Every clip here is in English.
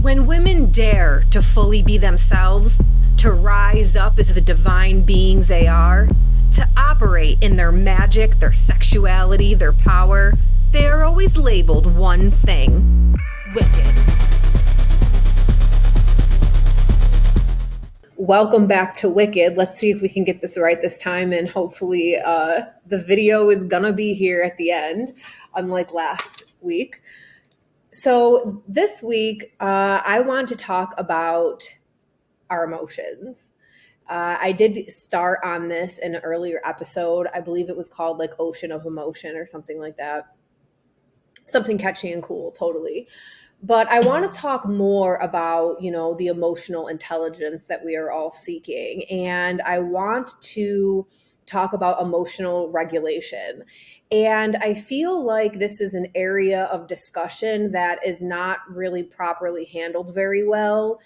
When women dare to fully be themselves, to rise up as the divine beings they are, to operate in their magic, their sexuality, their power, they are always labeled one thing: wicked. Welcome back to Wicked. Let's see if we can get this right this time, and hopefully the video is gonna be here at the end, unlike last week. So this week, I want to talk about our emotions. I did start on this in an earlier episode. I believe it was called like Ocean of Emotion or something like that. Something catchy and cool, totally. But I want to talk more about, the emotional intelligence that we are all seeking. And I want to talk about emotional regulation. And I feel like this is an area of discussion that is not really properly handled very well.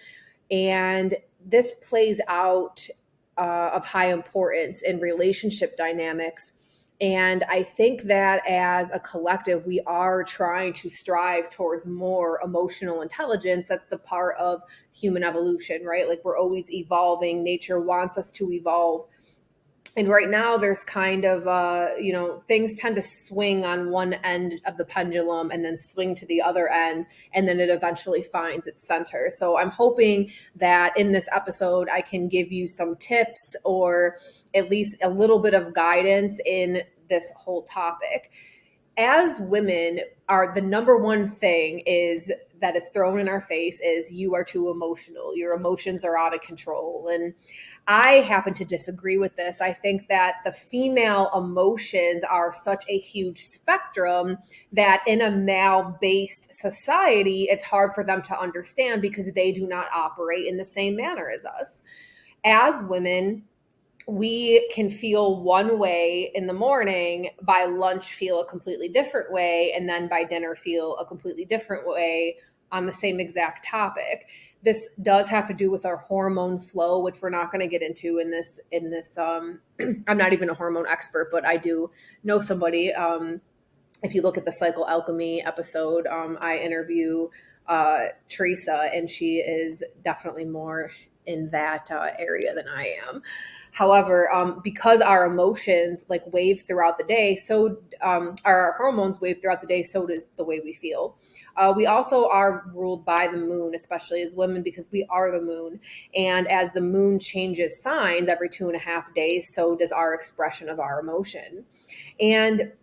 And this plays out of high importance in relationship dynamics. And I think that as a collective, we are trying to strive towards more emotional intelligence. That's the part of human evolution, right? Like we're always evolving. Nature wants us to evolve. And right now there's kind of, things tend to swing on one end of the pendulum and then swing to the other end, and then it eventually finds its center. So I'm hoping that in this episode, I can give you some tips or at least a little bit of guidance in this whole topic. As women, the number one thing that is thrown in our face is you are too emotional. Your emotions are out of control. And I happen to disagree with this. I think that the female emotions are such a huge spectrum that in a male-based society, it's hard for them to understand because they do not operate in the same manner as us. As women, we can feel one way in the morning, by lunch feel a completely different way, and then by dinner feel a completely different way on the same exact topic. This does have to do with our hormone flow, which we're not going to get into in this. I'm not even a hormone expert, but I do know somebody. If you look at the Cycle Alchemy episode, I interview Teresa, and she is definitely more in that area than I am. However, because our emotions like wave throughout the day, so our hormones wave throughout the day, so does the way we feel. We also are ruled by the moon, especially as women, because we are the moon. And as the moon changes signs every 2.5 days, so does our expression of our emotion. And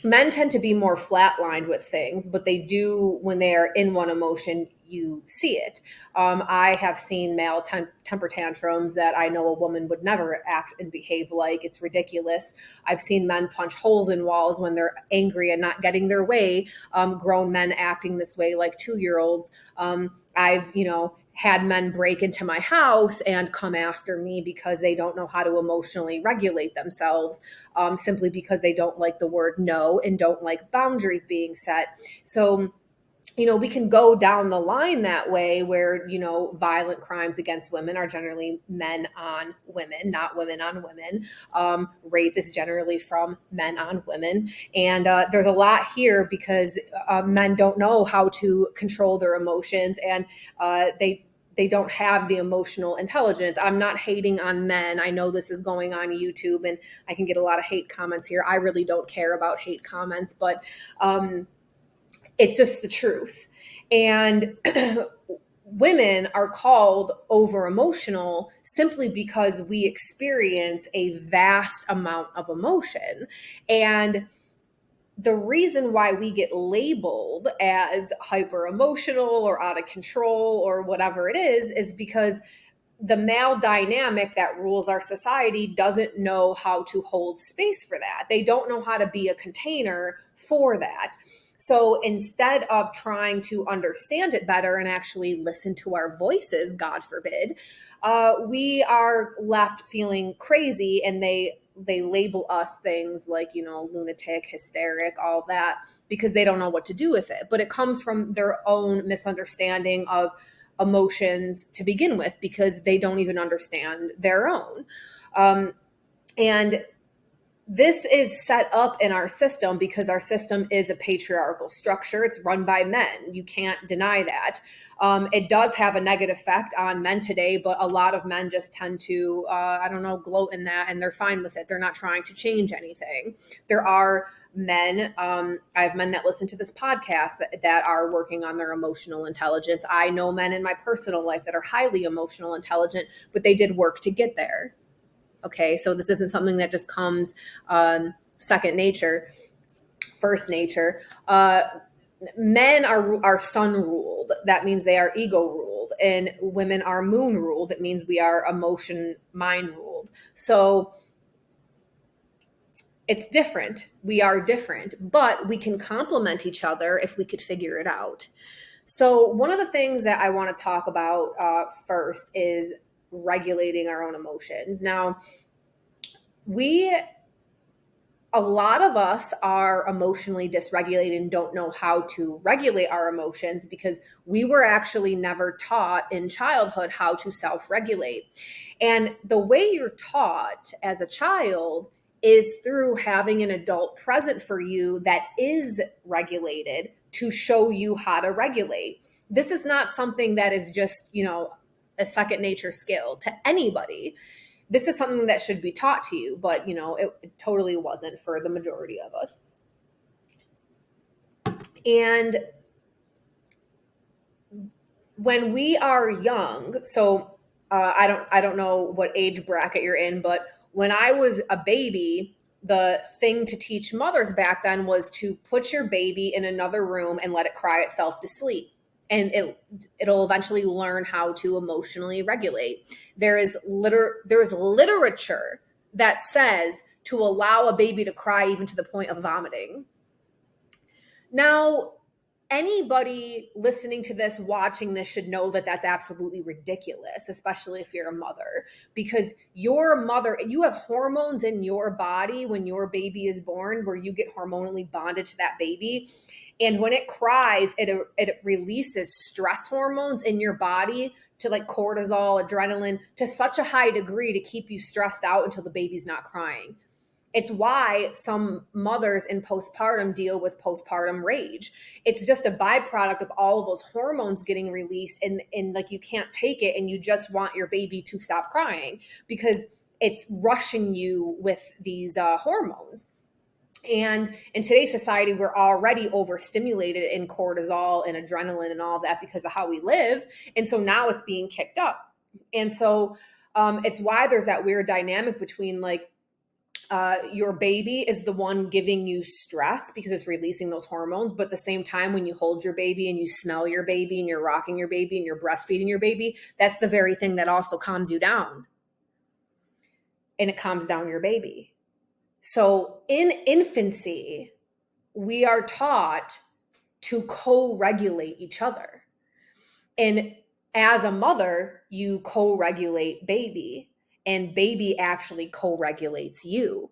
men tend to be more flatlined with things, but they do, when they are in one emotion, you see it. I have seen male temper tantrums that I know a woman would never act and behave like. It's ridiculous. I've seen men punch holes in walls when they're angry and not getting their way. Grown men acting this way like 2-year-olds. I've, had men break into my house and come after me because they don't know how to emotionally regulate themselves, simply because they don't like the word no and don't like boundaries being set. So, we can go down the line that way where, violent crimes against women are generally men on women, not women on women. Rape is generally from men on women. And there's a lot here because men don't know how to control their emotions, and they don't have the emotional intelligence. I'm not hating on men. I know this is going on YouTube and I can get a lot of hate comments here. I really don't care about hate comments, but it's just the truth. And women are called over emotional simply because we experience a vast amount of emotion. And the reason why we get labeled as hyper emotional or out of control or whatever it is because the male dynamic that rules our society doesn't know how to hold space for that. They don't know how to be a container for that. So instead of trying to understand it better and actually listen to our voices, God forbid, we are left feeling crazy, and they label us things like, lunatic, hysteric, all that, because they don't know what to do with it. But it comes from their own misunderstanding of emotions to begin with, because they don't even understand their own. And this is set up in our system because our system is a patriarchal structure. It's run by men. You can't deny that. It does have a negative effect on men today, but a lot of men just tend to, I don't know, gloat in that, and they're fine with it. They're not trying to change anything. There are men, I have men that listen to this podcast that are working on their emotional intelligence. I know men in my personal life that are highly emotional intelligent, but they did work to get there. Okay, so this isn't something that just comes second nature, first nature. Men are sun ruled. That means they are ego ruled, and women are moon ruled. It means we are emotion mind ruled. So it's different. We are different, but we can complement each other if we could figure it out. So one of the things that I want to talk about first is regulating our own emotions. Now, a lot of us are emotionally dysregulated and don't know how to regulate our emotions because we were actually never taught in childhood how to self-regulate. And the way you're taught as a child is through having an adult present for you that is regulated to show you how to regulate. This is not something that is just, a second nature skill to anybody. This is something that should be taught to you, but it totally wasn't for the majority of us. And when we are young, so I don't know what age bracket you're in, but when I was a baby, the thing to teach mothers back then was to put your baby in another room and let it cry itself to sleep. And it'll eventually learn how to emotionally regulate. There's literature that says to allow a baby to cry even to the point of vomiting. Now, anybody listening to this, watching this, should know that that's absolutely ridiculous, especially if you're a mother, because you have hormones in your body when your baby is born where you get hormonally bonded to that baby. And when it cries, it releases stress hormones in your body to like cortisol, adrenaline, to such a high degree to keep you stressed out until the baby's not crying. It's why some mothers in postpartum deal with postpartum rage. It's just a byproduct of all of those hormones getting released, and like you can't take it and you just want your baby to stop crying because it's rushing you with these hormones. And in today's society, we're already overstimulated in cortisol and adrenaline and all that because of how we live. And so now it's being kicked up. And so it's why there's that weird dynamic between like your baby is the one giving you stress because it's releasing those hormones. But at the same time, when you hold your baby and you smell your baby and you're rocking your baby and you're breastfeeding your baby, that's the very thing that also calms you down. And it calms down your baby. So in infancy, we are taught to co-regulate each other. And as a mother, you co-regulate baby, and baby actually co-regulates you.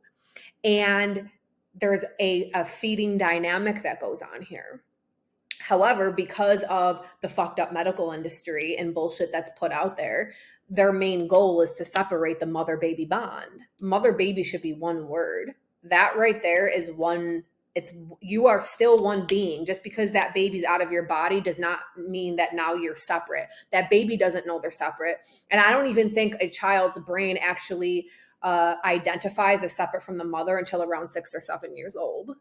And there's a feeding dynamic that goes on here. However, because of the fucked up medical industry and bullshit that's put out there, their main goal is to separate the mother baby bond. Mother baby should be one word. That right there is one. You are still one being. Just because that baby's out of your body does not mean that now you're separate. That baby doesn't know they're separate. And I don't even think a child's brain actually identifies as separate from the mother until around 6 or 7 years old.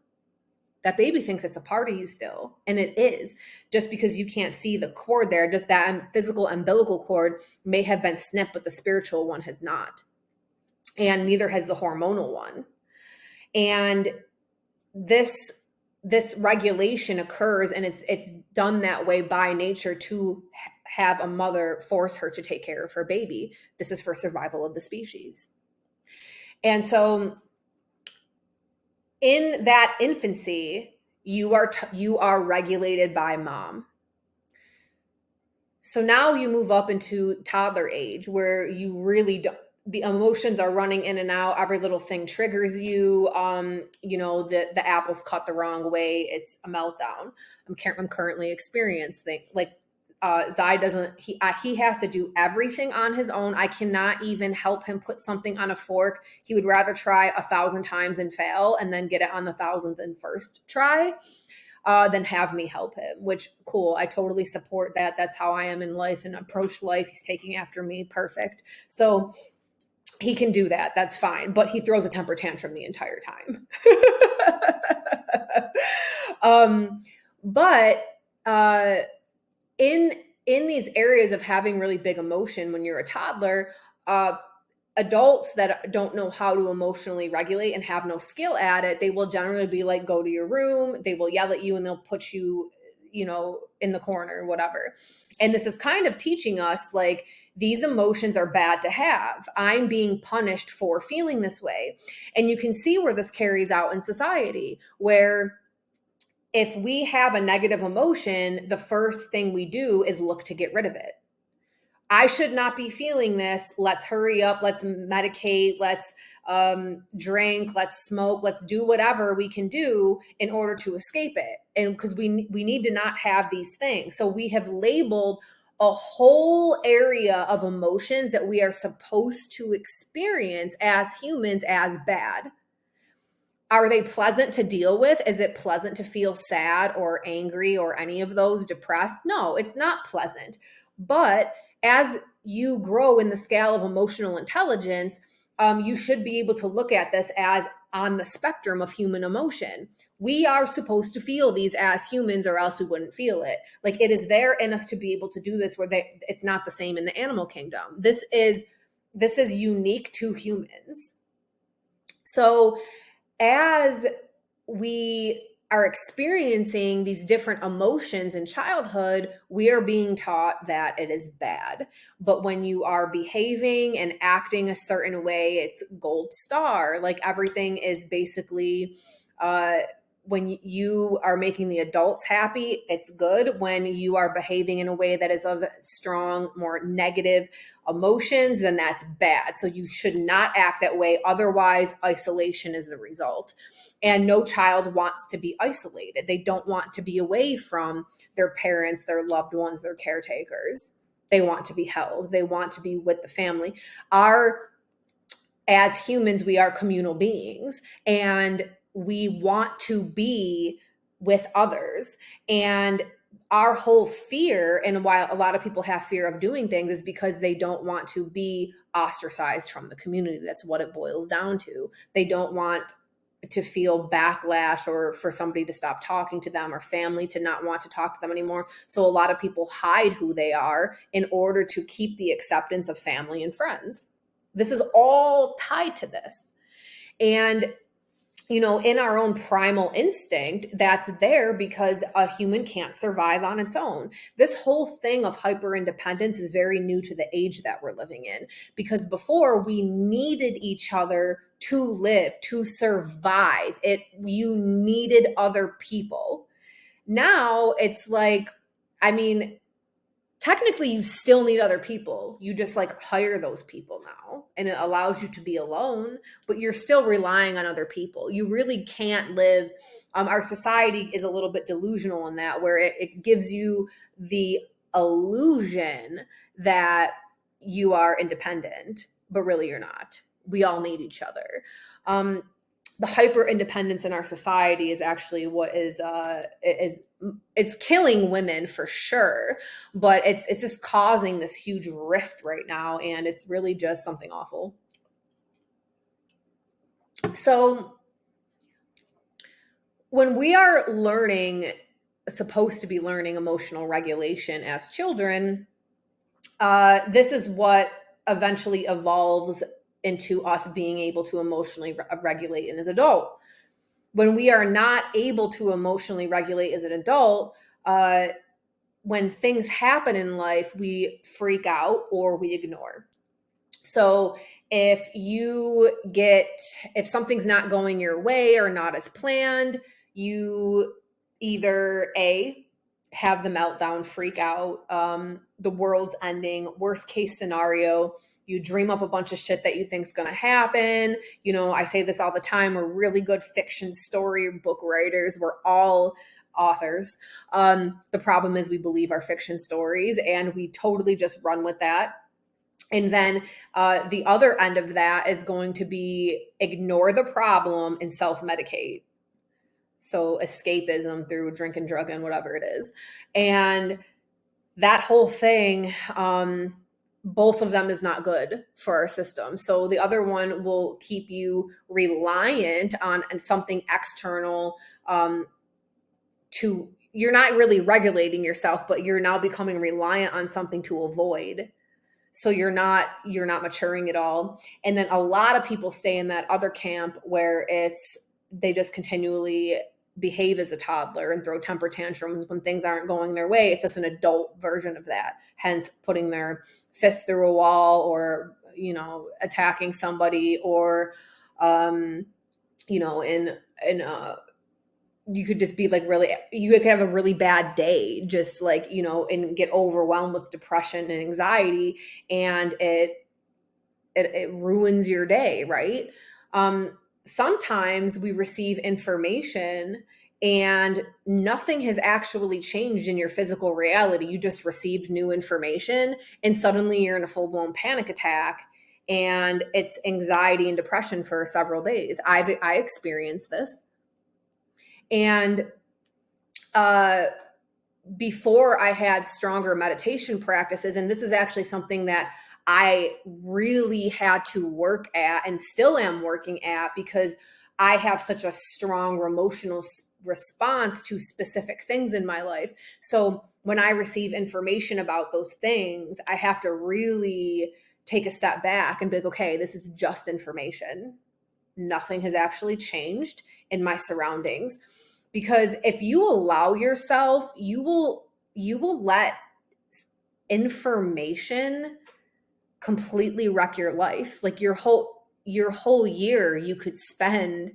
That baby thinks it's a part of you still, and it is. Just because you can't see the cord there, just that physical umbilical cord may have been snipped, but the spiritual one has not, and neither has the hormonal one. And this regulation occurs, and it's done that way by nature to have a mother force her to take care of her baby. This is for survival of the species. And so in that infancy, you are regulated by mom. So now you move up into toddler age where you really don't, the emotions are running in and out. Every little thing triggers you. The apple's cut the wrong way. It's a meltdown. I'm currently experiencing like Zai doesn't, he has to do everything on his own. I cannot even help him put something on a fork. He would rather try 1,000 times and fail and then get it on the 1,001st try than have me help him, which cool. I totally support that. That's how I am in life and approach life. He's taking after me. Perfect. So he can do that. That's fine. But he throws a temper tantrum the entire time. But in these areas of having really big emotion when you're a toddler, adults that don't know how to emotionally regulate and have no skill at it, they will generally be like, go to your room. They will yell at you and they'll put you, in the corner, whatever. And this is kind of teaching us like, these emotions are bad to have. I'm being punished for feeling this way. And you can see where this carries out in society, where if we have a negative emotion, the first thing we do is look to get rid of it. I should not be feeling this. Let's hurry up. Let's medicate. Let's drink. Let's smoke. Let's do whatever we can do in order to escape it. And because we need to not have these things. So we have labeled a whole area of emotions that we are supposed to experience as humans as bad. Are they pleasant to deal with? Is it pleasant to feel sad or angry or any of those, depressed? No, it's not pleasant. But as you grow in the scale of emotional intelligence, you should be able to look at this as on the spectrum of human emotion. We are supposed to feel these as humans, or else we wouldn't feel it. Like, it is there in us to be able to do this, where it's not the same in the animal kingdom. This is unique to humans. So as we are experiencing these different emotions in childhood, we are being taught that it is bad. But when you are behaving and acting a certain way, it's gold star. Like, everything is basically, when you are making the adults happy, it's good. When you are behaving in a way that is of strong, more negative emotions, then that's bad. So you should not act that way. Otherwise, isolation is the result. And no child wants to be isolated. They don't want to be away from their parents, their loved ones, their caretakers. They want to be held. They want to be with the family. As humans, we are communal beings, and we want to be with others. And our whole fear, and why a lot of people have fear of doing things, is because they don't want to be ostracized from the community. That's what it boils down to. They don't want to feel backlash, or for somebody to stop talking to them, or family to not want to talk to them anymore. So a lot of people hide who they are in order to keep the acceptance of family and friends. This is all tied to this. And in our own primal instinct, that's there because a human can't survive on its own. This whole thing of hyper independence is very new to the age that we're living in, because before, we needed each other to live, to survive. You needed other people. Now it's like, technically you still need other people. You just hire those people now, and it allows you to be alone, but you're still relying on other people. You really can't live. Our society is a little bit delusional in that, where it gives you the illusion that you are independent, but really you're not. We all need each other. The hyper independence in our society is actually what it's killing women for sure, but it's just causing this huge rift right now, and it's really just something awful. So when we are supposed to be learning emotional regulation as children, this is what eventually evolves into us being able to emotionally regulate as an adult. When we are not able to emotionally regulate as an adult, when things happen in life, we freak out or we ignore. So if something's not going your way or not as planned, you either have the meltdown, freak out, the world's ending, worst case scenario, you dream up a bunch of shit that you think's going to happen. I say this all the time. We're really good fiction story book writers. We're all authors. The problem is we believe our fiction stories and we totally just run with that. And then the other end of that is going to be ignore the problem and self-medicate. So escapism through drink and drug and whatever it is. And that whole thing, both of them is not good for our system. So the other one will keep you reliant on something external, to, you're not really regulating yourself, but you're now becoming reliant on something to avoid. So you're not maturing at all. And then a lot of people stay in that other camp where they just continually behave as a toddler and throw temper tantrums when things aren't going their way. It's just an adult version of that, hence putting their fist through a wall, or attacking somebody, or you could just be like, really, you could have a really bad day, just like, and get overwhelmed with depression and anxiety, and it ruins your day, right? Sometimes we receive information and nothing has actually changed in your physical reality. You just received new information and suddenly you're in a full-blown panic attack, and it's anxiety and depression for several days. I experienced this. And before I had stronger meditation practices, and this is actually something that I really had to work at and still am working at, because I have such a strong emotional response to specific things in my life. So when I receive information about those things, I have to really take a step back and be like, okay, this is just information. Nothing has actually changed in my surroundings. Because if you allow yourself, you will let information completely wreck your life. Like your whole year you could spend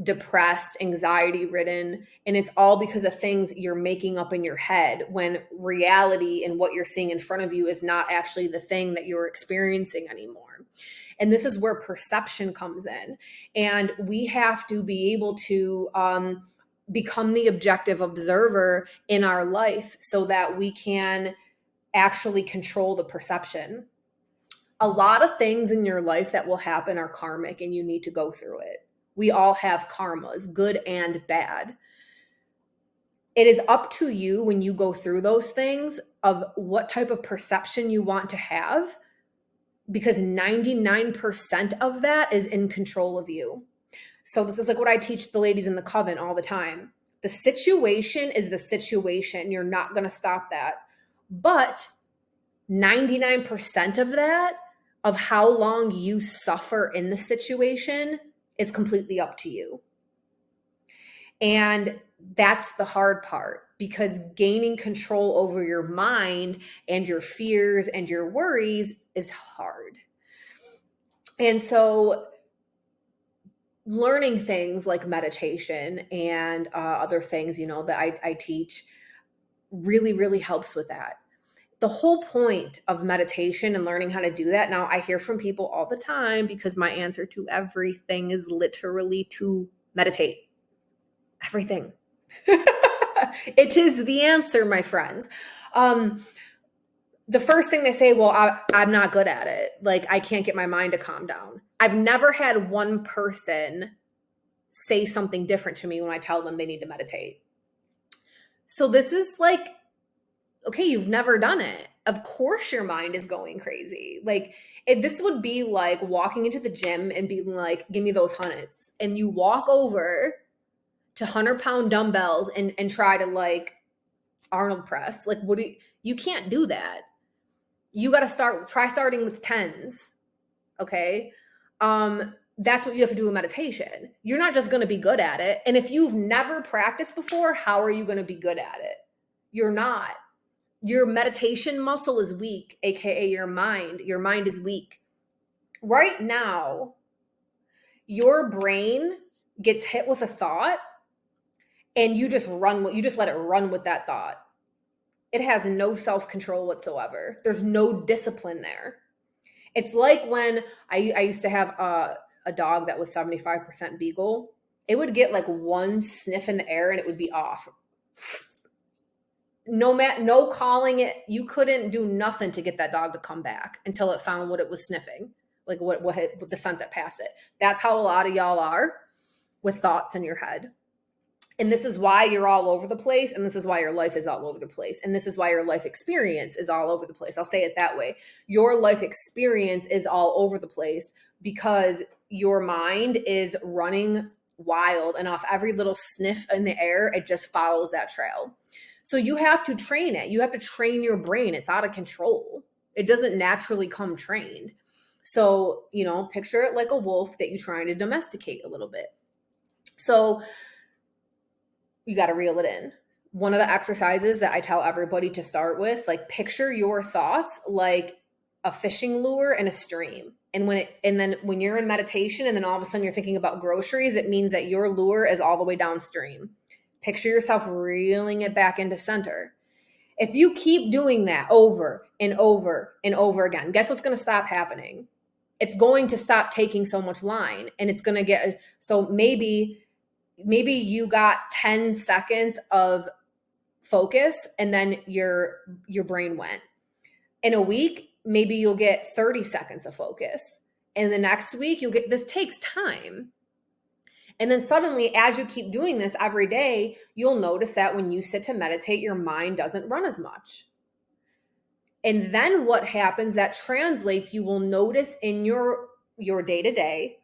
depressed, anxiety ridden, and it's all because of things you're making up in your head, when reality and what you're seeing in front of you is not actually the thing that you're experiencing anymore. And this is where perception comes in. And we have to be able to become the objective observer in our life so that we can actually control the perception. A lot of things in your life that will happen are karmic, and you need to go through it. We all have karmas, good and bad. It is up to you when you go through those things of what type of perception you want to have, because 99% of that is in control of you. So this is like what I teach the ladies in the coven all the time. The situation is the situation. You're not going to stop that. But 99% of that, of how long you suffer in the situation, is completely up to you. And that's the hard part, because gaining control over your mind and your fears and your worries is hard. And so learning things like meditation and other things, that I teach really, really helps with that. The whole point of meditation and learning how to do that. Now, I hear from people all the time, because my answer to everything is literally to meditate. Everything. It is the answer, my friends. The first thing they say, well, I'm not good at it. Like, I can't get my mind to calm down. I've never had one person say something different to me when I tell them they need to meditate. So this is like, okay, you've never done it. Of course your mind is going crazy. Like, this would be like walking into the gym and being like, give me those hundreds. And you walk over to 100-pound dumbbells and try to like Arnold press. Like, you can't do that. You got to try starting with tens. Okay. That's what you have to do in meditation. You're not just going to be good at it. And if you've never practiced before, how are you going to be good at it? You're not. Your meditation muscle is weak, aka your mind. Your mind is weak. Right now, your brain gets hit with a thought and you just let it run with that thought. It has no self-control whatsoever. There's no discipline there. It's like when I used to have a dog that was 75% beagle. It would get like one sniff in the air and it would be off. No calling it, you couldn't do nothing to get that dog to come back until it found what it was sniffing, like what the scent that passed it. That's how a lot of y'all are with thoughts in your head. And this is why you're all over the place, and this is why your life is all over the place, and this is why your life experience is all over the place. I'll say it that way. Your life experience is all over the place because your mind is running wild, and off every little sniff in the air, it just follows that trail. So you have to train it. You have to train your brain. It's out of control. It doesn't naturally come trained. So, picture it like a wolf that you're trying to domesticate a little bit. So you got to reel it in. One of the exercises that I tell everybody to start with, like, picture your thoughts like a fishing lure in a stream. And then when you're in meditation and then all of a sudden you're thinking about groceries, it means that your lure is all the way downstream. Picture yourself reeling it back into center. If you keep doing that over and over and over again, guess what's going to stop happening? It's going to stop taking so much line, and it's going to get, so maybe you got 10 seconds of focus and then your brain went. In a week, maybe you'll get 30 seconds of focus. And the next week this takes time. And then suddenly, as you keep doing this every day, you'll notice that when you sit to meditate, your mind doesn't run as much. And then what happens, that translates, you will notice in your day-to-day,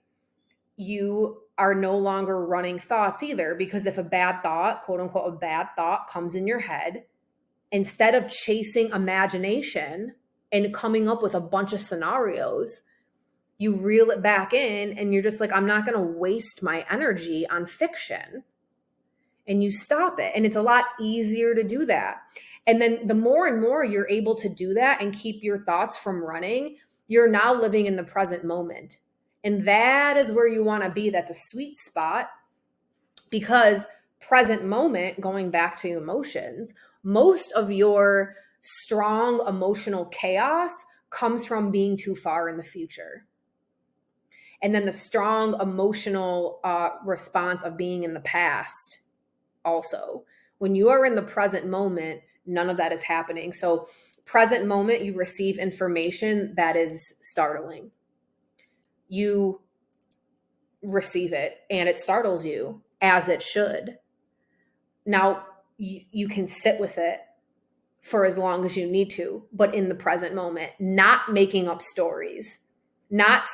you are no longer running thoughts either, because if a bad thought, quote unquote, a bad thought comes in your head, instead of chasing imagination and coming up with a bunch of scenarios, you reel it back in and you're just like, I'm not going to waste my energy on fiction. And you stop it. And it's a lot easier to do that. And then the more and more you're able to do that and keep your thoughts from running, you're now living in the present moment. And that is where you want to be. That's a sweet spot, because present moment, going back to emotions, most of your strong emotional chaos comes from being too far in the future. And then the strong emotional response of being in the past also. When you are in the present moment, none of that is happening. So present moment, you receive information that is startling. You receive it and it startles you, as it should. Now, you can sit with it for as long as you need to, but in the present moment, not making up stories, not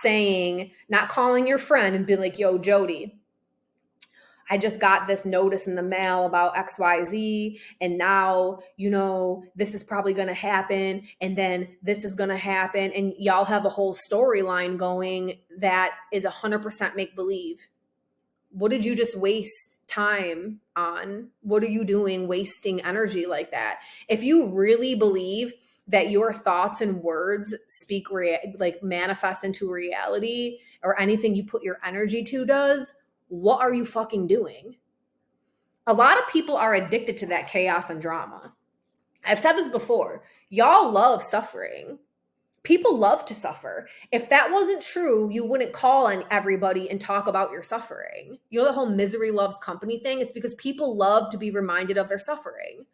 calling your friend and be like, yo, Jody, I just got this notice in the mail about XYZ, and now, this is probably going to happen, and then this is going to happen, and y'all have a whole storyline going that is 100% make-believe. What did you just waste time on? What are you doing wasting energy like that? If you really believe that your thoughts and words manifest into reality, or anything you put your energy to does, what are you fucking doing? A lot of people are addicted to that chaos and drama. I've said this before. Y'all love suffering. People love to suffer. If that wasn't true, you wouldn't call on everybody and talk about your suffering. You know the whole misery loves company thing? It's because people love to be reminded of their suffering.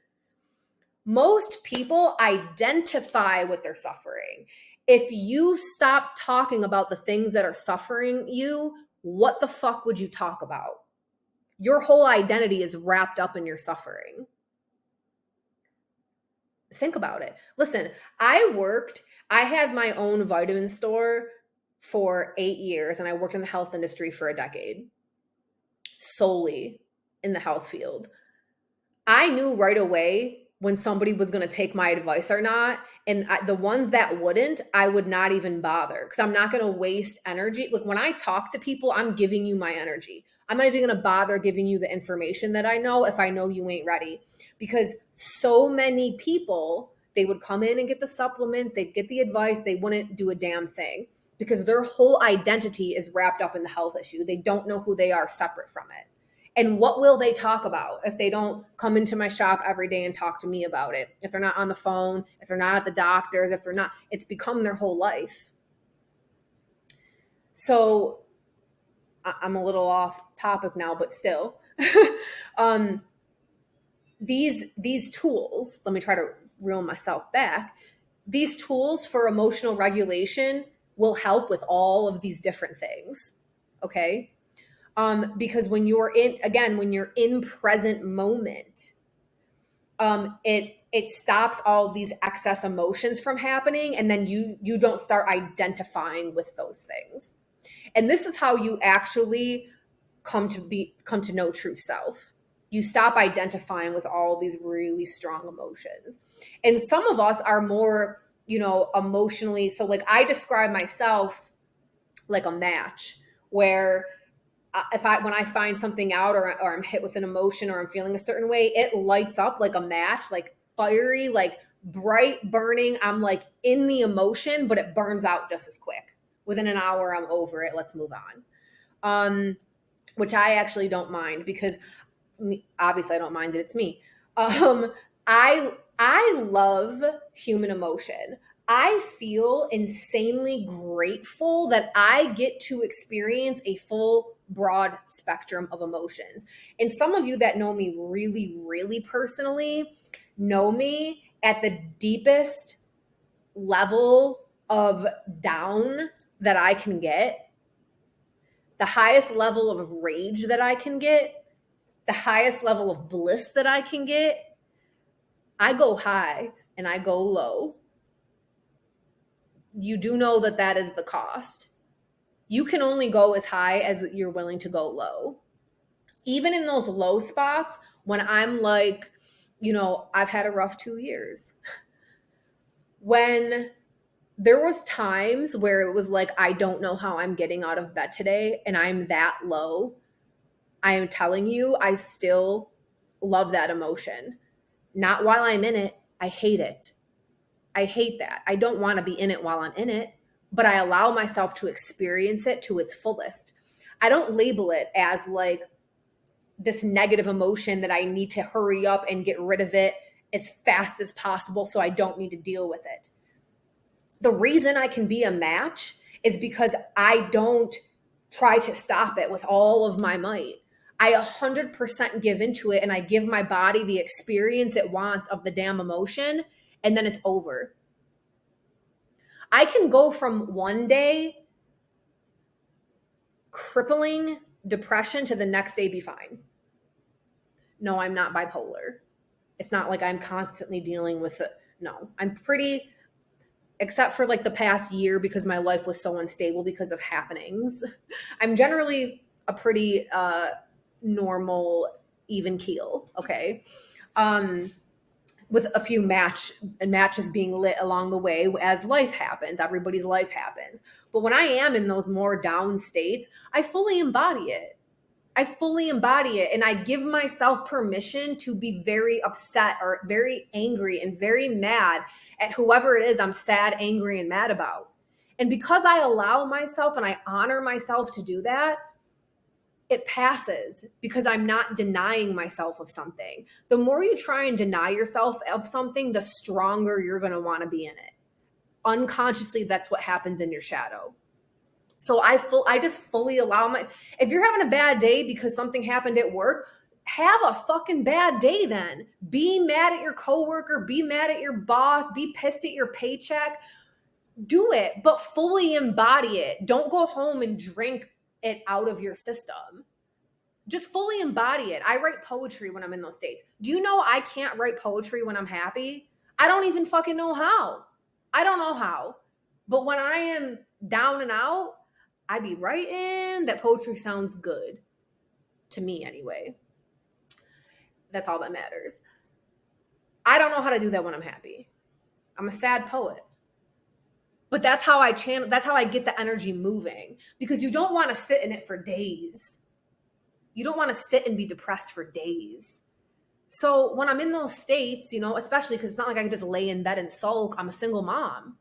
Most people identify with their suffering. If you stop talking about the things that are suffering you, what the fuck would you talk about? Your whole identity is wrapped up in your suffering. Think about it. Listen, I had my own vitamin store for 8 years, and I worked in the health industry for a decade, solely in the health field. I knew right away when somebody was going to take my advice or not. And the ones that wouldn't, I would not even bother, because I'm not going to waste energy. Like, when I talk to people, I'm giving you my energy. I'm not even going to bother giving you the information that I know if I know you ain't ready. Because so many people, they would come in and get the supplements, they'd get the advice, they wouldn't do a damn thing, because their whole identity is wrapped up in the health issue. They don't know who they are separate from it. And what will they talk about if they don't come into my shop every day and talk to me about it? If they're not on the phone, if they're not at the doctor's, if they're not, it's become their whole life. So I'm a little off topic now, but still. um, these tools, let me try to reel myself back. These tools for emotional regulation will help with all of these different things. Okay. Because when you're in, again, when you're in present moment, it stops all of these excess emotions from happening, and then you don't start identifying with those things. And this is how you actually come to know true self. You stop identifying with all these really strong emotions. And some of us are more, emotionally, so like I describe myself like a match, where if I when I find something out, or I'm hit with an emotion, or I'm feeling a certain way, it lights up like a match, like fiery, like bright burning. I'm like in the emotion, but it burns out just as quick. Within an hour, I'm over it. Let's move on. Which I actually don't mind, because obviously I don't mind that it's me. I love human emotion. I feel insanely grateful that I get to experience a full, broad spectrum of emotions. And some of you that know me really, really personally know me at the deepest level of down that I can get, the highest level of rage that I can get, the highest level of bliss that I can get. I go high and I go low. You do know that that is the cost. You can only go as high as you're willing to go low. Even in those low spots, when I'm like, I've had a rough 2 years. When there was times where it was like, I don't know how I'm getting out of bed today, and I'm that low, I am telling you, I still love that emotion. Not while I'm in it. I hate it. I hate that. I don't want to be in it while I'm in it, but I allow myself to experience it to its fullest. I don't label it as like this negative emotion that I need to hurry up and get rid of it as fast as possible so I don't need to deal with it. The reason I can be a match is because I don't try to stop it with all of my might. I 100% give into it, and I give my body the experience it wants of the damn emotion, and then it's over. I can go from one day crippling depression to the next day be fine. No, I'm not bipolar. It's not like I'm constantly dealing with it. No, I'm pretty, except for like the past year, because my life was so unstable because of happenings. I'm generally a pretty normal, even keel. Okay. With a few matches being lit along the way as life happens. Everybody's life happens. But when I am in those more down states, I fully embody it. I fully embody it, and I give myself permission to be very upset or very angry and very mad at whoever it is I'm sad, angry, and mad about. And because I allow myself and I honor myself to do that, it passes, because I'm not denying myself of something. The more you try and deny yourself of something, the stronger you're going to want to be in it. Unconsciously, that's what happens in your shadow. So I just fully allow if you're having a bad day because something happened at work, have a fucking bad day then. Be mad at your coworker, be mad at your boss, be pissed at your paycheck. Do it, but fully embody it. Don't go home and drink it out of your system. Just fully embody it. I write poetry when I'm in those states. Do you know I can't write poetry when I'm happy? I don't even fucking know how. I don't know how. But when I am down and out, I be writing. That poetry sounds good. To me, anyway. That's all that matters. I don't know how to do that when I'm happy. I'm a sad poet. But that's how I channel, that's how I get the energy moving. Because you don't want to sit in it for days. You don't want to sit and be depressed for days. So when I'm in those states, especially because it's not like I can just lay in bed and sulk. I'm a single mom.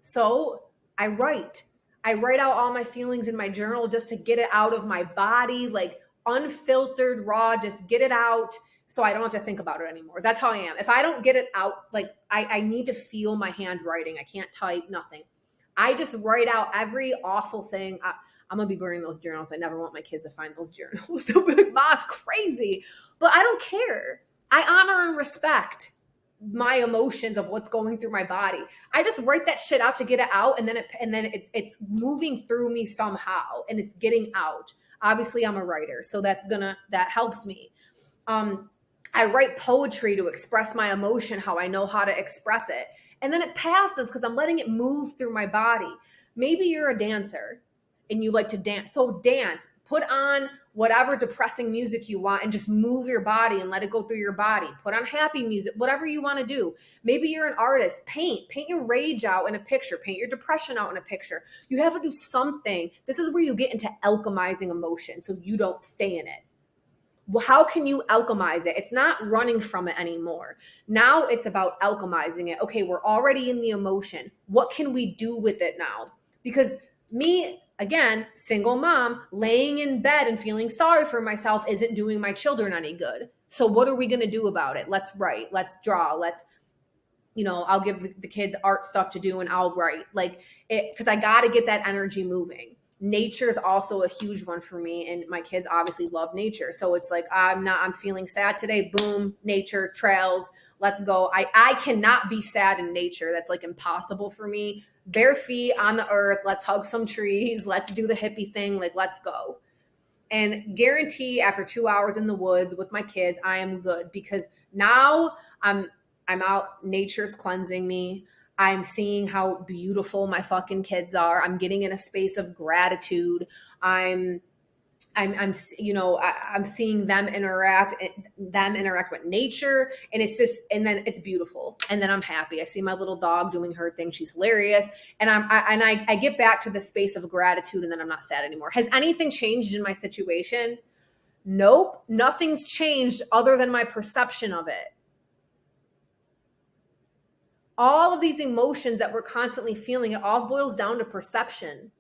So I write. I write out all my feelings in my journal just to get it out of my body, like unfiltered, raw, just get it out so I don't have to think about it anymore. That's how I am. If I don't get it out, like I need to feel my handwriting. I can't type, nothing. I just write out every awful thing. I'm gonna be burning those journals. I never want my kids to find those journals. They'll be like, Ma's crazy. But I don't care. I honor and respect my emotions of what's going through my body. I just write that shit out to get it out, and then it's moving through me somehow, and it's getting out. Obviously, I'm a writer, so that helps me. I write poetry to express my emotion how I know how to express it, and then it passes because I'm letting it move through my body. Maybe you're a dancer and you like to dance, so dance. Put on whatever depressing music you want and just move your body and let it go through your body. Put on happy music, whatever you want to do. Maybe you're an artist. Paint your rage out in a picture. Paint your depression out in a picture. You have to do something. This is where you get into alchemizing emotion so you don't stay in it. Well, how can you alchemize it? It's not running from it anymore. Now it's about alchemizing it. Okay, we're already in the emotion. What can we do with it now? Because me, again, single mom, laying in bed and feeling sorry for myself isn't doing my children any good. So what are we going to do about it? Let's write, let's draw, I'll give the kids art stuff to do and I'll write because I got to get that energy moving. Nature is also a huge one for me, and my kids obviously love nature. So it's like, I'm feeling sad today. Boom, nature, trails, let's go. I cannot be sad in nature. That's like impossible for me. Bare feet on the earth. Let's hug some trees. Let's do the hippie thing. Let's go. And guarantee after 2 hours in the woods with my kids, I am good because now I'm out. Nature's cleansing me. I'm seeing how beautiful my fucking kids are. I'm getting in a space of gratitude. I'm seeing them interact with nature, and and then it's beautiful. And then I'm happy. I see my little dog doing her thing. She's hilarious. And I get back to the space of gratitude, and then I'm not sad anymore. Has anything changed in my situation? Nope. Nothing's changed other than my perception of it. All of these emotions that we're constantly feeling, it all boils down to perception.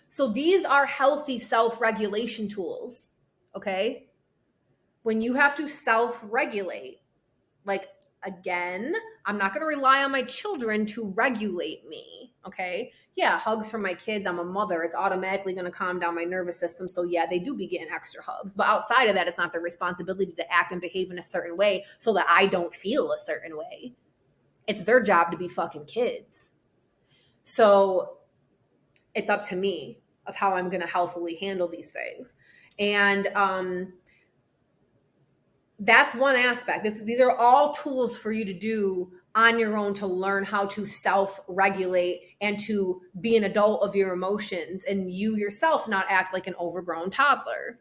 So these are healthy self-regulation tools, okay? When you have to self-regulate, again, I'm not going to rely on my children to regulate me, okay? Yeah, hugs from my kids. I'm a mother. It's automatically going to calm down my nervous system. So yeah, they do be getting extra hugs. But outside of that, it's not their responsibility to act and behave in a certain way so that I don't feel a certain way. It's their job to be fucking kids. So it's up to me of how I'm going to healthily handle these things. And that's one aspect. These are all tools for you to do on your own to learn how to self-regulate and to be an adult of your emotions and you yourself not act like an overgrown toddler.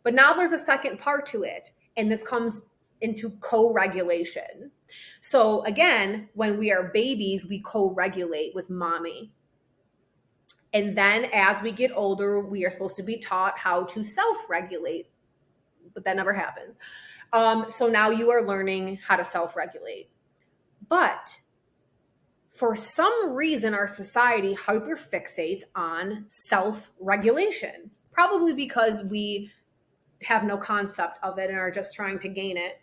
But now there's a second part to it, and this comes into co-regulation. So again, when we are babies, we co-regulate with mommy. And then as we get older, we are supposed to be taught how to self-regulate, but that never happens. So now you are learning how to self-regulate. But for some reason, our society hyperfixates on self-regulation, probably because we have no concept of it and are just trying to gain it.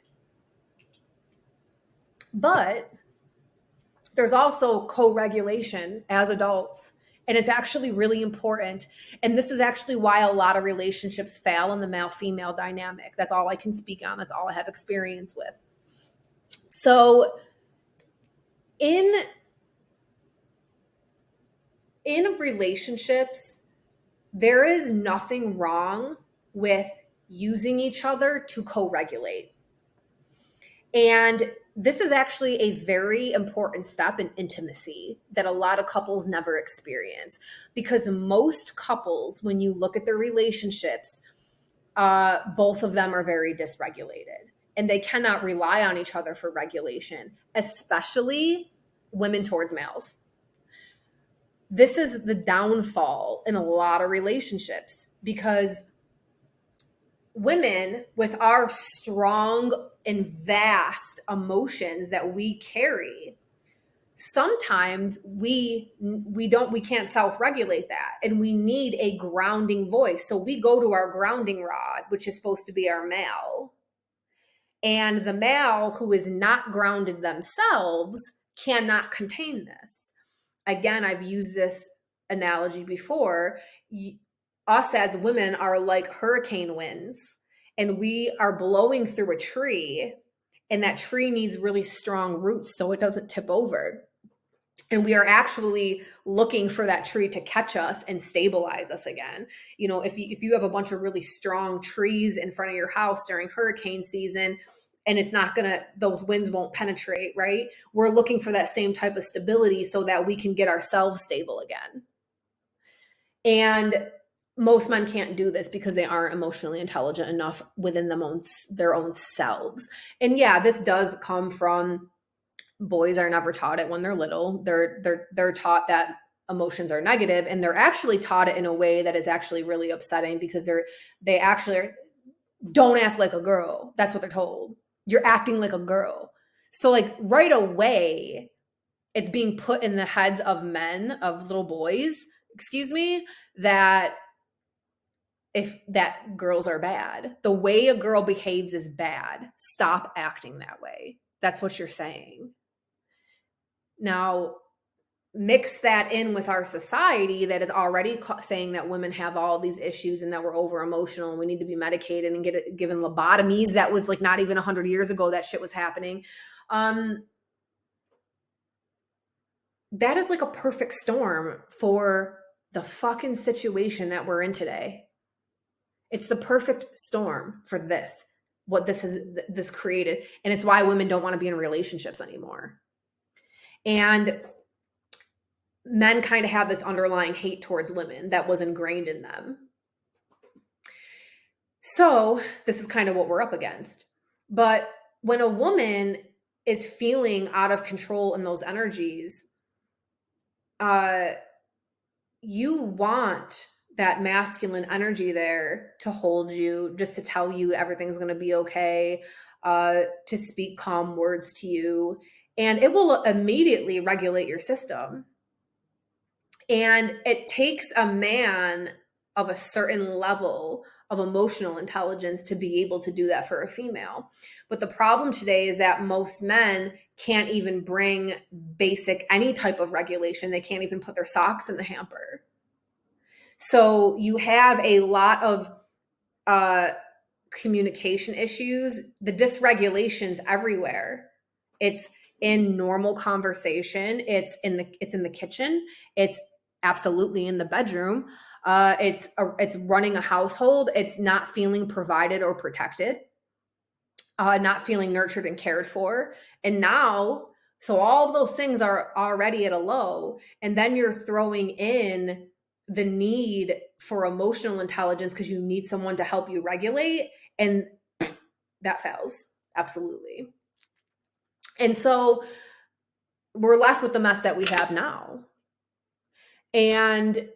But there's also co-regulation as adults, and it's actually really important. And this is actually why a lot of relationships fail in the male-female dynamic. That's all I can speak on. That's all I have experience with. So in relationships, there is nothing wrong with using each other to co-regulate. And this is actually a very important step in intimacy that a lot of couples never experience, because most couples, when you look at their relationships, both of them are very dysregulated and they cannot rely on each other for regulation, especially women towards males. This is the downfall in a lot of relationships, because women, with our strong and vast emotions that we carry, sometimes we can't self-regulate that, and we need a grounding voice. So we go to our grounding rod, which is supposed to be our male, and the male who is not grounded themselves cannot contain this. Again, I've used this analogy before, us as women are like hurricane winds, and we are blowing through a tree, and that tree needs really strong roots so it doesn't tip over. And we are actually looking for that tree to catch us and stabilize us again. You know, if you have a bunch of really strong trees in front of your house during hurricane season, and it's not gonna, those winds won't penetrate, right? We're looking for that same type of stability so that we can get ourselves stable again. And most men can't do this because they aren't emotionally intelligent enough within their own selves. And yeah, this does come from, boys are never taught it when they're little. They're taught that emotions are negative, and they're actually taught it in a way that is actually really upsetting, because they actually don't act like a girl. That's what they're told. You're acting like a girl. So like right away, it's being put in the heads of men, of little boys, excuse me, that if that girls are bad, the way a girl behaves is bad. Stop acting that way. That's what you're saying. Now, mix that in with our society that is already saying that women have all these issues and that we're over emotional and we need to be medicated and given lobotomies. That was like not even 100 years ago that shit was happening. That is like a perfect storm for the fucking situation that we're in today. It's the perfect storm for this, what this created. And it's why women don't want to be in relationships anymore. And men kind of have this underlying hate towards women that was ingrained in them. So this is kind of what we're up against. But when a woman is feeling out of control in those energies, you want that masculine energy there to hold you, just to tell you everything's going to be okay, to speak calm words to you, and it will immediately regulate your system. And it takes a man of a certain level of emotional intelligence to be able to do that for a female. But the problem today is that most men can't even bring basic, any type of regulation. They can't even put their socks in the hamper. So you have a lot of communication issues, the dysregulations everywhere. It's in normal conversation. It's in the kitchen. It's absolutely in the bedroom. It's running a household. It's not feeling provided or protected, not feeling nurtured and cared for. And now, so all of those things are already at a low. And then you're throwing in the need for emotional intelligence because you need someone to help you regulate. And that fails. Absolutely. And so we're left with the mess that we have now. And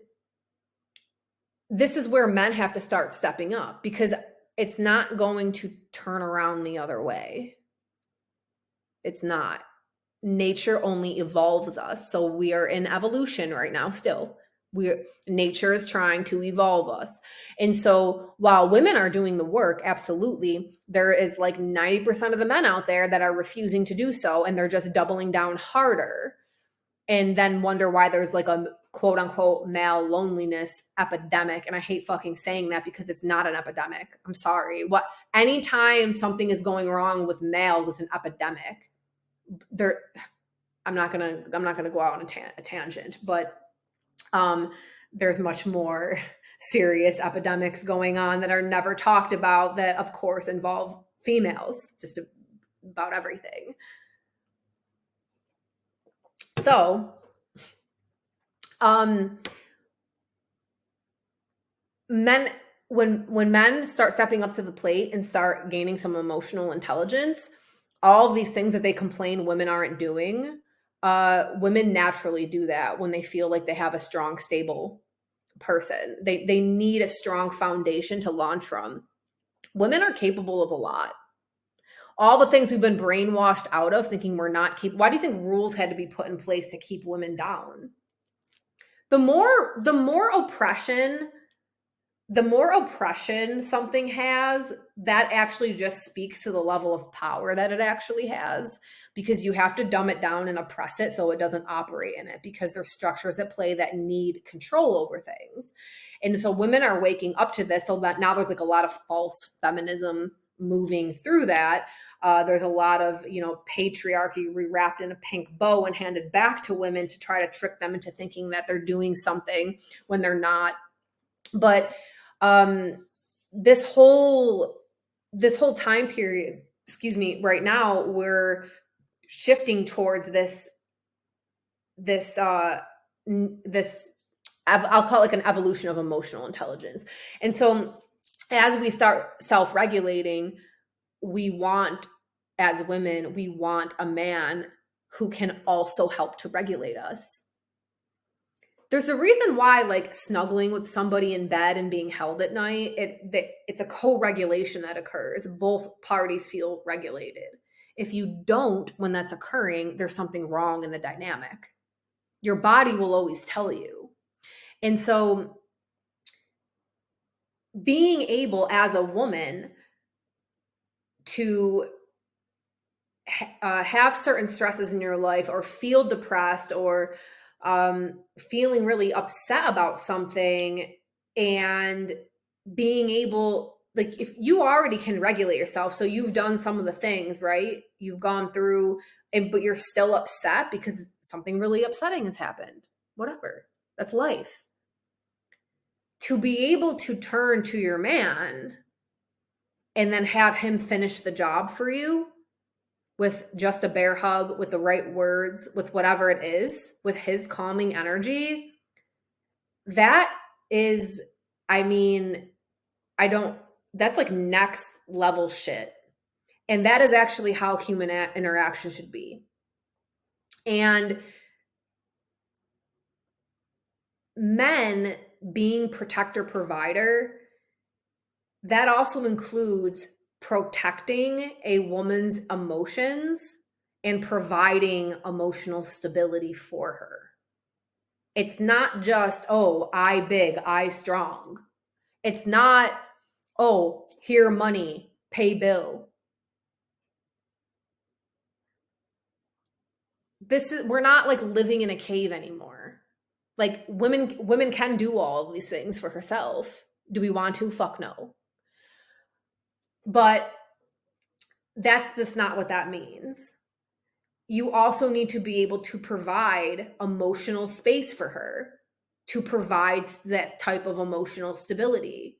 this is where men have to start stepping up, because it's not going to turn around the other way. It's not. Nature only evolves us. So we are in evolution right now still. Nature is trying to evolve us. And so while women are doing the work, absolutely, there is like 90% of the men out there that are refusing to do so, and they're just doubling down harder, and then wonder why there's like a quote unquote male loneliness epidemic. And I hate fucking saying that because it's not an epidemic. I'm sorry. Anytime something is going wrong with males, it's an epidemic. I'm not gonna go out on a tangent, but there's much more serious epidemics going on that are never talked about, that of course involve females, just about everything. So men, when men start stepping up to the plate and start gaining some emotional intelligence, all of these things that they complain women aren't doing, women naturally do that when they feel like they have a strong, stable person. They need a strong foundation to launch from. Women are capable of a lot. All the things we've been brainwashed out of, thinking we're not capable. Why do you think rules had to be put in place to keep women down? The more oppression the more oppression something has, that actually just speaks to the level of power that it actually has, because you have to dumb it down and oppress it so it doesn't operate in it, because there's structures at play that need control over things. And so women are waking up to this, so that now there's like a lot of false feminism moving through that. There's a lot of, patriarchy rewrapped in a pink bow and handed back to women to try to trick them into thinking that they're doing something when they're not. But this whole time period, right now, we're shifting towards this I'll call it like an evolution of emotional intelligence. And so as we start self-regulating, as women, we want a man who can also help to regulate us. There's a reason why, like, snuggling with somebody in bed and being held at night, it's a co-regulation that occurs. Both parties feel regulated. If you don't, when that's occurring, there's something wrong in the dynamic. Your body will always tell you. And so being able as a woman to have certain stresses in your life, or feel depressed, or feeling really upset about something, and being able, like, if you already can regulate yourself, so you've done some of the things, right? You've gone through, but you're still upset because something really upsetting has happened. Whatever. That's life. To be able to turn to your man and then have him finish the job for you with just a bear hug, with the right words, with whatever it is, with his calming energy, that is, that's like next level shit. And that is actually how human interaction should be. And men being protector provider, that also includes protecting a woman's emotions and providing emotional stability for her. It's not just, oh, I big, I strong. It's not, oh, here money, pay bill. We're not like living in a cave anymore. Like, women can do all of these things for herself. Do we want to? Fuck no. But that's just not what that means. You also need to be able to provide emotional space for her, to provide that type of emotional stability.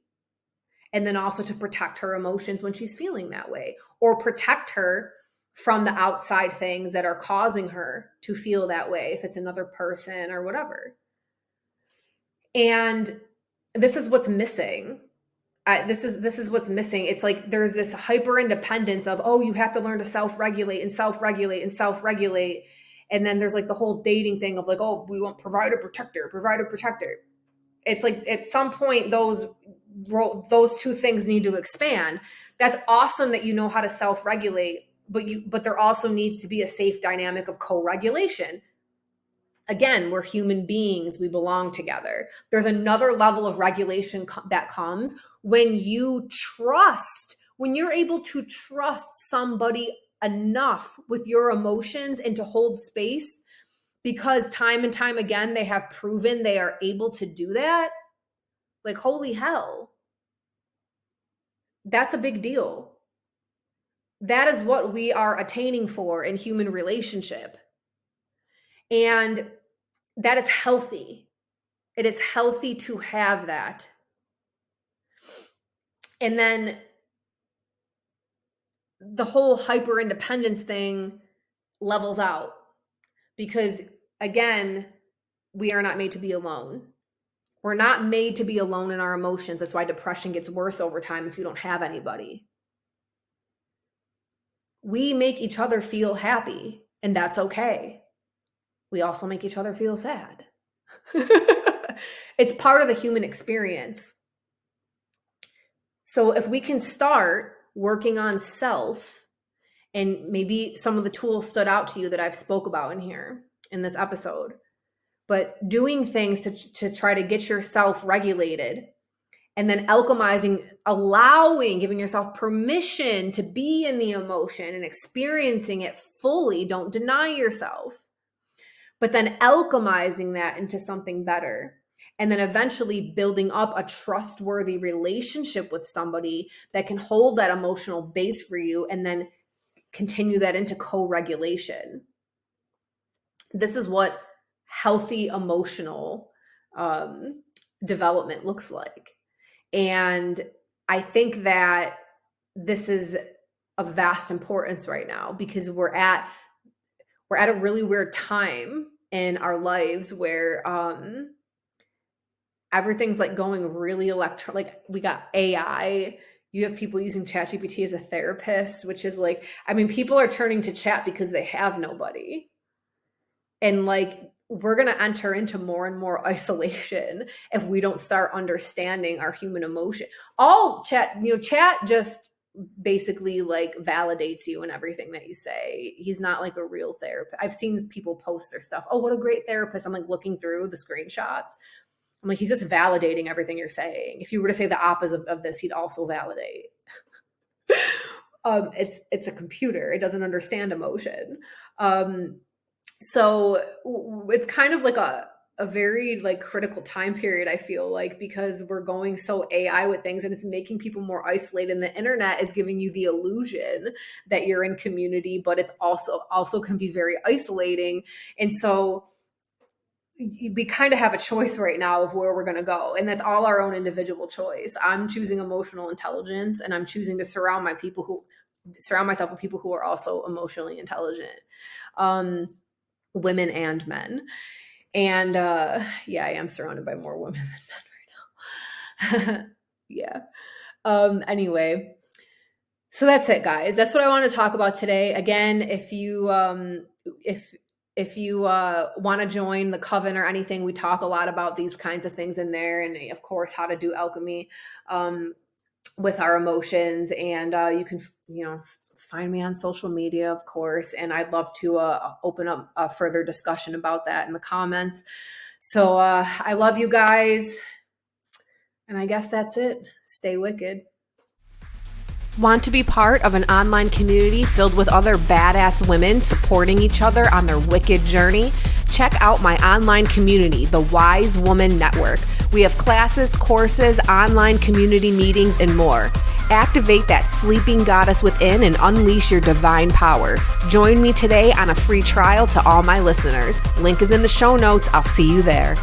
And then also to protect her emotions when she's feeling that way, or protect her from the outside things that are causing her to feel that way, if it's another person or whatever. And this is what's missing. This is what's missing. It's like there's this hyper independence of, oh, you have to learn to self-regulate and self-regulate and self-regulate. And then there's like the whole dating thing of like, oh, we want provider, protector. It's like at some point those two things need to expand. That's awesome that you know how to self-regulate, but there also needs to be a safe dynamic of co-regulation. Again, we're human beings. We belong together. There's another level of regulation that comes when you're able to trust somebody enough with your emotions and to hold space, because time and time again, they have proven they are able to do that. Like, holy hell. That's a big deal. That is what we are attaining for in human relationship. And that is healthy. It is healthy to have that. And then the whole hyper independence thing levels out, because again, we are not made to be alone. We're not made to be alone in our emotions. That's why depression gets worse over time if you don't have anybody. We make each other feel happy, and that's okay. We also make each other feel sad. It's part of the human experience. So if we can start working on self, and maybe some of the tools stood out to you that I've spoke about in here in this episode, but doing things to try to get yourself regulated and then giving yourself permission to be in the emotion and experiencing it fully. Don't deny yourself, but then alchemizing that into something better. And then eventually building up a trustworthy relationship with somebody that can hold that emotional base for you, and then continue that into co-regulation. This is what healthy emotional development looks like. And I think that this is of vast importance right now, because we're at a really weird time in our lives where everything's like going really like we got AI. You have people using ChatGPT as a therapist, which is like, I mean, people are turning to chat because they have nobody. And like, we're going to enter into more and more isolation if we don't start understanding our human emotion. All chat just basically like validates you in everything that you say. He's not like a real therapist. I've seen people post their stuff. Oh, what a great therapist. I'm like looking through the screenshots. I'm like, he's just validating everything you're saying. If you were to say the opposite of this, he'd also validate. It's a computer. It doesn't understand emotion. So it's kind of like a very like critical time period, I feel like, because we're going so AI with things, and it's making people more isolated. And the internet is giving you the illusion that you're in community, but it's also can be very isolating. And so we kind of have a choice right now of where we're going to go. And that's all our own individual choice. I'm choosing emotional intelligence, and I'm choosing to surround myself with people who are also emotionally intelligent. Women and men. And yeah, I am surrounded by more women than men right now. Yeah. Anyway, so that's it, guys. That's what I want to talk about today. Again, if you want to join the coven or anything, we talk a lot about these kinds of things in there, and of course how to do alchemy with our emotions. And you can find me on social media, of course, and I'd love to open up a further discussion about that in the comments. So I love you guys, and I guess that's it. Stay wicked. Want to be part of an online community filled with other badass women supporting each other on their wicked journey? Check out my online community, the Wise Woman Network. We have classes, courses, online community meetings, and more. Activate that sleeping goddess within and unleash your divine power. Join me today on a free trial to all my listeners. Link is in the show notes. I'll see you there.